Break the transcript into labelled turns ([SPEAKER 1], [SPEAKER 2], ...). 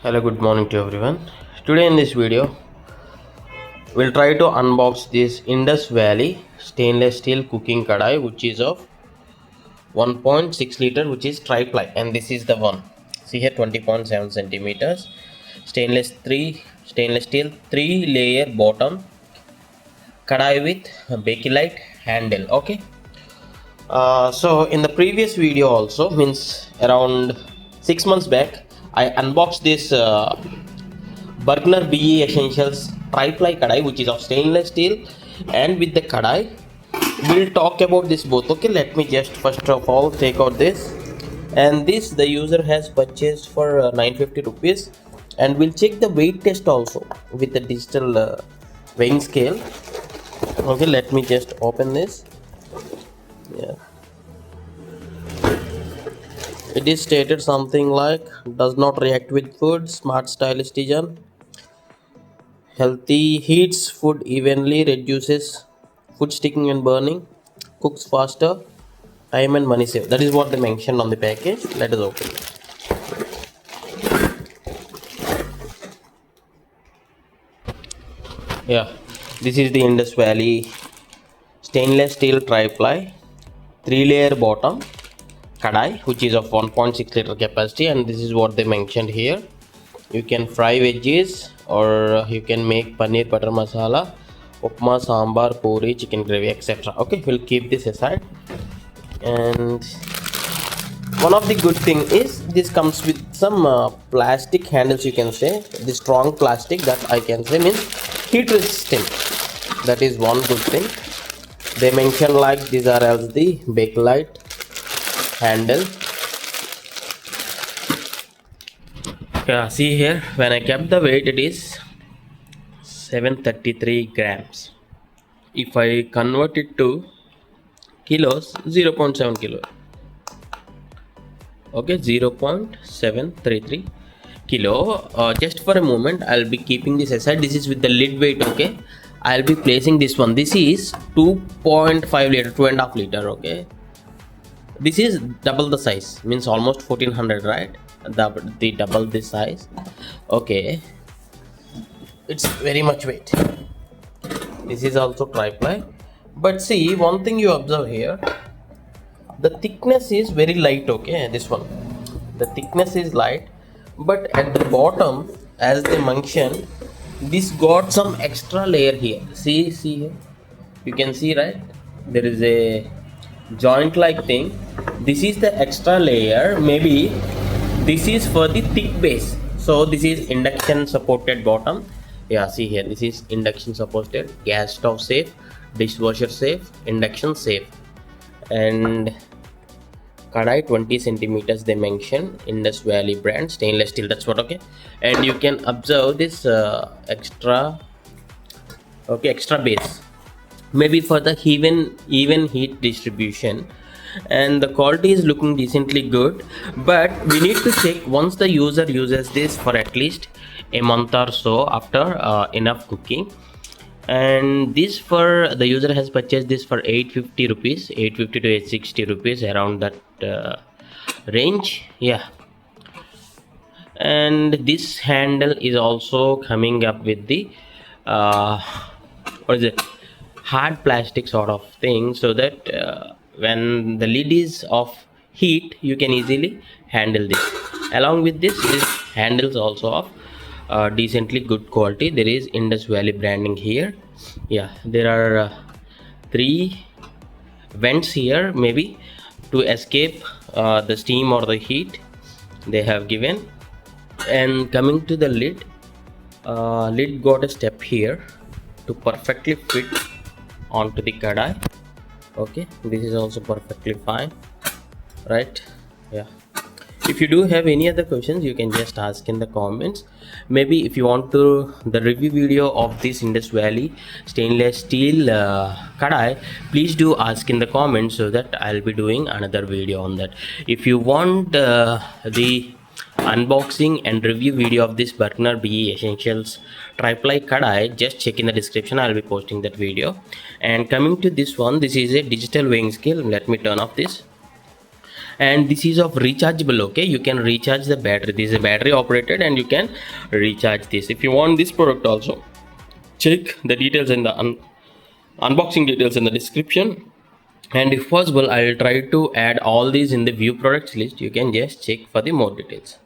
[SPEAKER 1] Hello, good morning to everyone. Today in this video, we'll try to unbox this Indus Valley Stainless Steel Cooking Kadai, which is of 1.6 liter, which is tri-ply, and this is the one. See here, 20.7 centimeters, stainless steel 3-layer bottom Kadai with Bakelite handle. Okay. So in the previous video also, means around 6 months back, I unboxed this Bergner BE Essentials tri-ply kadai, which is of stainless steel, and with the kadai we'll talk about this both. Okay, let me just first of all take out this, and this the user has purchased for 950 rupees, and we'll check the weight test also with the digital weighing scale. Okay, let me just open this. Yeah, it is stated something like does not react with food, smart stylish design, healthy, heats food evenly, reduces food sticking and burning, cooks faster, time and money save. That is what they mentioned on the package. Let us open it. Yeah, this is the Indus Valley stainless steel tri-ply 3-layer bottom kadai, which is of 1.6 liter capacity, and this is what they mentioned here. You can fry veggies, or you can make paneer butter masala, upma, sambar, puri, chicken gravy, etc. Okay, we'll keep this aside. And one of the good thing is this comes with some plastic handles, you can say. The strong plastic, that I can say, means heat resistant. That is one good thing. They mention like these are as the Bakelite handle. Yeah, see here, when I kept the weight, it is 733 grams. If I convert it to kilos, 0.7 kilo. Okay, 0.733 kilo. Just for a moment, I'll be keeping this aside. This is with the lid weight. Okay, I'll be placing this one. This is 2.5 liter, 2.5 liter. Okay, this is double the size, means almost 1400, right? The double this size. Okay, it's very much weight. This is also tri-ply, but see, one thing you observe here, the thickness is very light. Okay, this one, the thickness is light, but at the bottom, as they mention, this got some extra layer here. See here, you can see, right? There is a joint like thing. This is the extra layer. Maybe this is for the thick base. So this is induction supported bottom. Yeah, see here, this is induction supported, gas stove safe, dishwasher safe, induction safe, and kadai 20 centimeters they mention, Indus Valley brand stainless steel. That's what. Okay, and you can observe this extra base, maybe for the even heat distribution, and the quality is looking decently good. But we need to check once the user uses this for at least a month or so after enough cooking. And this, for the user has purchased this for 850 rupees, 850 to 860 rupees, around that range. Yeah, and this handle is also coming up with the what is it, hard plastic sort of thing, so that when the lid is of heat, you can easily handle this. Along with this handles also of decently good quality. There is Indus Valley branding here. Yeah, there are 3 vents here, maybe to escape the steam or the heat they have given. And coming to the lid, lid got a step here to perfectly fit onto the kadai. Okay, this is also perfectly fine, right? Yeah, if you do have any other questions, you can just ask in the comments. Maybe if you want to the review video of this Indus Valley stainless steel kadai, please do ask in the comments, so that I'll be doing another video on that. If you want the unboxing and review video of this Bergner BE Essentials tri-ply kadai, just check in the description. I'll be posting that video. And coming to this one, this is a digital weighing scale. Let me turn off this. and this is of rechargeable. Okay, you can recharge the battery. This is a battery operated and you can recharge this. If you want this product also, check the details in the unboxing details in the description, and if possible I will try to add all these in the view products list. You can just check for the more details.